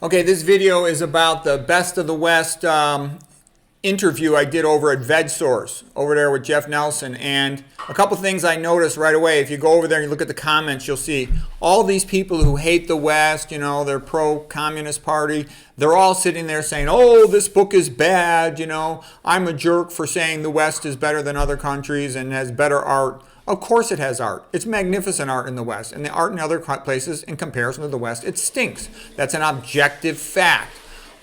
Okay, this video is about the Best of the West interview I did over at VegSource, over there with Jeff Nelson. And a couple things I noticed right away. If you go over there and you look at the comments, you'll see all these people who hate the West, you know, they're pro-communist party. They're all sitting there saying, oh, this book is bad, you know, I'm a jerk for saying the West is better than other countries and has better art. Of course it has art. It's magnificent art in the West. And the art in other places, in comparison to the West, it stinks. That's an objective fact.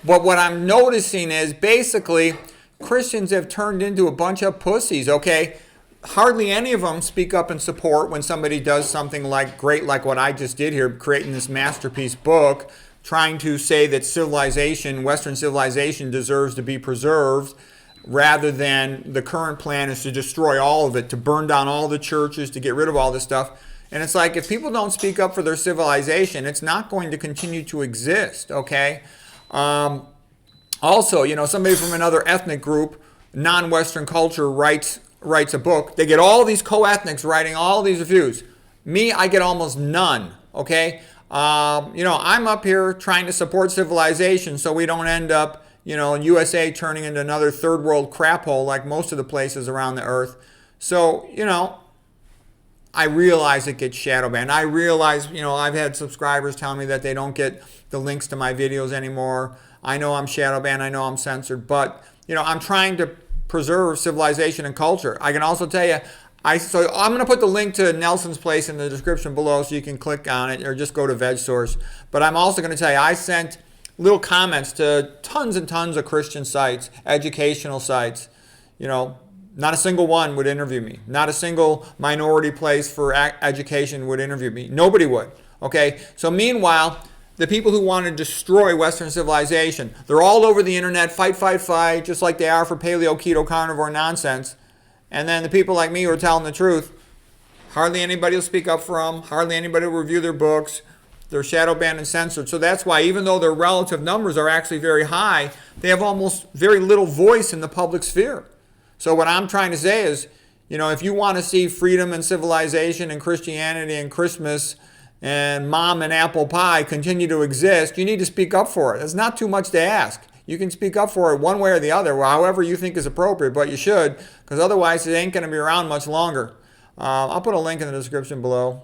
But what I'm noticing is basically Christians have turned into a bunch of pussies, okay? Hardly any of them speak up in support when somebody does something like great, like what I just did here, creating this masterpiece book, trying to say that civilization, Western civilization, deserves to be preserved, rather than the current plan is to destroy all of it, to burn down all the churches, to get rid of all this stuff. And it's like, if people don't speak up for their civilization, it's not going to continue to exist, okay? Also, you know, somebody from another ethnic group, non-Western culture, writes a book. They get all these co-ethnics writing all these reviews. Me, I get almost none, okay? You know, I'm up here trying to support civilization so we don't end up, you know, USA turning into another third world crap hole like most of the places around the earth. So, you know, I realize it gets shadow banned. I realize, you know, I've had subscribers tell me that they don't get the links to my videos anymore. I know I'm shadow banned. I know I'm censored. But, you know, I'm trying to preserve civilization and culture. I can also tell you, so I'm going to put the link to Nelson's Place in the description below so you can click on it or just go to VegSource. But I'm also going to tell you, I sent little comments to tons and tons of Christian sites, educational sites. You know, not a single one would interview me. Not a single minority place for education would interview me. Nobody would. Okay? So meanwhile, the people who want to destroy Western civilization, they're all over the internet, fight, fight, fight, just like they are for paleo, keto, carnivore nonsense. And then the people like me who are telling the truth, hardly anybody will speak up for them. Hardly anybody will review their books. They're shadow banned and censored. So that's why, even though their relative numbers are actually very high, they have almost very little voice in the public sphere. So what I'm trying to say is, you know, if you want to see freedom and civilization and Christianity and Christmas and mom and apple pie continue to exist, you need to speak up for it. It's not too much to ask. You can speak up for it one way or the other, however you think is appropriate, but you should, because otherwise it ain't going to be around much longer. I'll put a link in the description below.